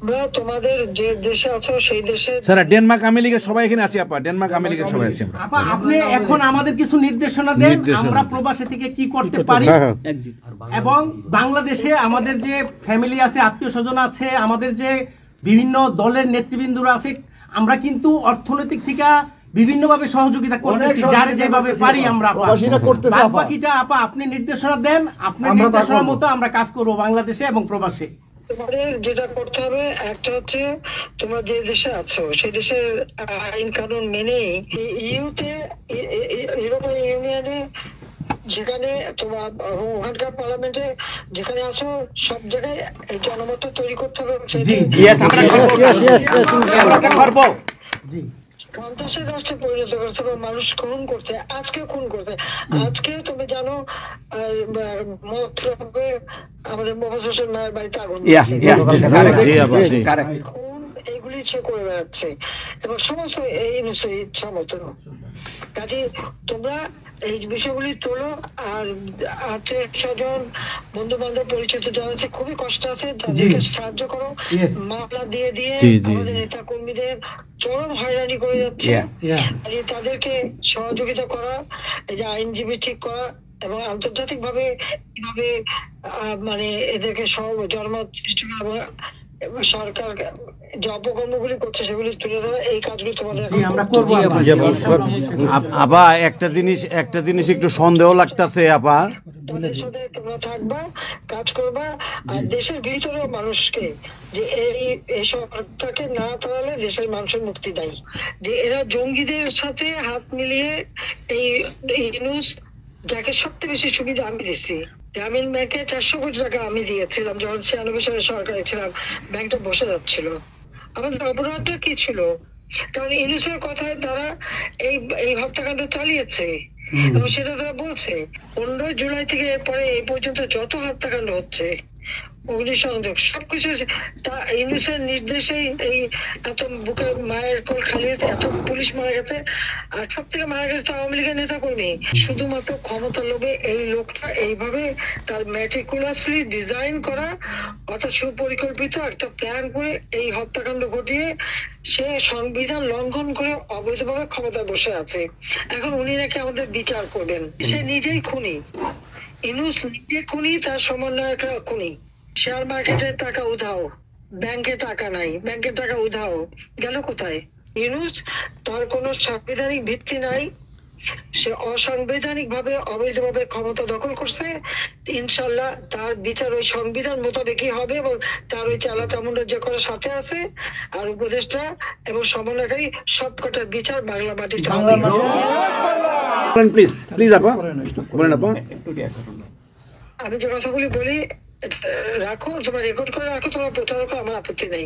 আমরা তোমাদের যে দেশে আছো সেই দেশে স্যার ডেনমার্ক আমেরিকা সবাই এখানে আছি আপা, ডেনমার্ক আমেরিকা সবাই আছি আমরা। আপা আপনি এখন আমাদের কিছু নির্দেশনা দেন, আমরা প্রবাসী থেকে কি করতে পারি, এবং বাংলাদেশে আমাদের যে ফ্যামিলি আছে, আত্মীয় স্বজন আছে, আমাদের যে বিভিন্ন দলের নেতৃবৃন্দরা আছে, আমরা কিন্তু অর্থনৈতিক থেকে বিভিন্নভাবে সহযোগিতা করতেছি, যার যেভাবে পারি আমরা। বাকিটা আপা আপনি নির্দেশনা দেন, আপনার নির্দেশনার মতো আমরা কাজ করবো বাংলাদেশে এবং প্রবাসে। তোমাদের যেটা করতে হবে, একটা হচ্ছে তোমরা যে দেশে আছো সেই দেশের আইন কানুন মেনে ইউতে, ইউরোপিয়ান ইউনিয়নে যেখানে তোমার ওখানকার পার্লামেন্টে যেখানে আছো সব জায়গায় এই জনমতটা তৈরি করতে হবে। সন্ত্রাসের রাষ্ট্রে পরিণত করছে বা মানুষ খুন করছে, আজকে খুন করছে। আজকে তুমি জানো আমাদের মোহাম্মদ হোসেন মায়ের বাড়িতে আগুন, এইগুলি সে করে বেড়াচ্ছে এবং সমস্ত এই ইচ্ছা মতো। কাজে তোমরা এই বিষয়গুলি তোলো, আর আত্মীয় স্বজন বন্ধু বান্ধব পরিচিত যারা আছে খুবই কষ্ট আছে, তাদেরকে সাহায্য করো। মামলা দিয়ে দিয়ে আমাদের নেতা কর্মীদের চরম হয়রানি করে যাচ্ছে, তাদেরকে সহযোগিতা করা, এই যে আইনজীবী ঠিক করা, এবং আন্তর্জাতিক ভাবে কিভাবে মানে এদেরকে জনমত সৃষ্টি করা এবং সরকার যে অপকর্মগুলি করছে সেগুলি তুলে ধরা, এই কাজগুলি তোমাদের আমরা করবো। আপা একটা জিনিস একটু সন্দেহ লাগতেছে আপা, তাদের সাথে তোমরা থাকবা, কাজ করবা, আর দেশের ভিতরেও মানুষকে যে এই সরকারকে না তাড়ালে দেশের মানুষের মুক্তি দেয়, যে এরা জঙ্গিদের সাথে হাত মিলিয়ে এই ইউনূস, যাকে সবচেয়ে বেশি সুবিধা আমি দিচ্ছি, গ্রামীণ ব্যাংকে 400 কোটি টাকা আমি দিয়েছিলাম যখন 96 সালে সরকারে ছিলাম, ব্যাংকটা বসে যাচ্ছিল। আমাদের অপরাধটা কি ছিল? কারণ ইউনূসের কথায় তারা এই হত্যাকাণ্ড চালিয়েছে এবং সেটা তারা বলছে। 15 জুলাই থেকে এরপরে এই পর্যন্ত যত হত্যাকাণ্ড হচ্ছে, অগ্নিসংযোগ, সবকিছু ইউনূসের নির্দেশেই এই এত বুকের মায়ের কোল খালি হয়েছে, এত পুলিশ মারা গেছে, আর সব থেকে মারা গেছে তো আওয়ামী লীগের নেতা কর্মী। শুধুমাত্র ক্ষমতা লোভে এই লোকটা এইভাবে তার ম্যাটিকুলাসলি ডিজাইন করা, অর্থাৎ সুপরিকল্পিত একটা প্ল্যান করে এই হত্যাকাণ্ড ঘটিয়ে সে সংবিধান লঙ্ঘন করে অবৈধভাবে ক্ষমতায় বসে আছে। এখন উনি নাকি আমাদের বিচার করবেন, সে নিজেই খুনি। ইউনূস নিজে খুনি, তার সমন্বয়করা খুনি। শেয়ার মার্কেটে টাকা উধাও, ব্যাংকে টাকা নাই, ব্যাংকের টাকা উধাও, গেল কোথায়? ইউনূস, তার কোনো সাংবিধানিক ভিত্তি নাই, সে অসাংবিধানিক ভাবে অবৈধভাবে ক্ষমতা দখল করছে। ইনশাল্লাহ তার বিচার ওই সংবিধান মোতাবেকই হবে, এবং তার ওই চালা চামুন্ডার যে করার সাথে আছে আর উপদেষ্টা এবং সমন্বয়কারী সবকটার বিচার বাংলা মাটিতে হবে। প্লিজ প্লিজ আপা বলেন আপা। আমি যে কথাগুলি বলি রাখো, তোমরা রেকর্ড করে রাখো, তোমরা প্রচার করো, আমার আপত্তি নেই।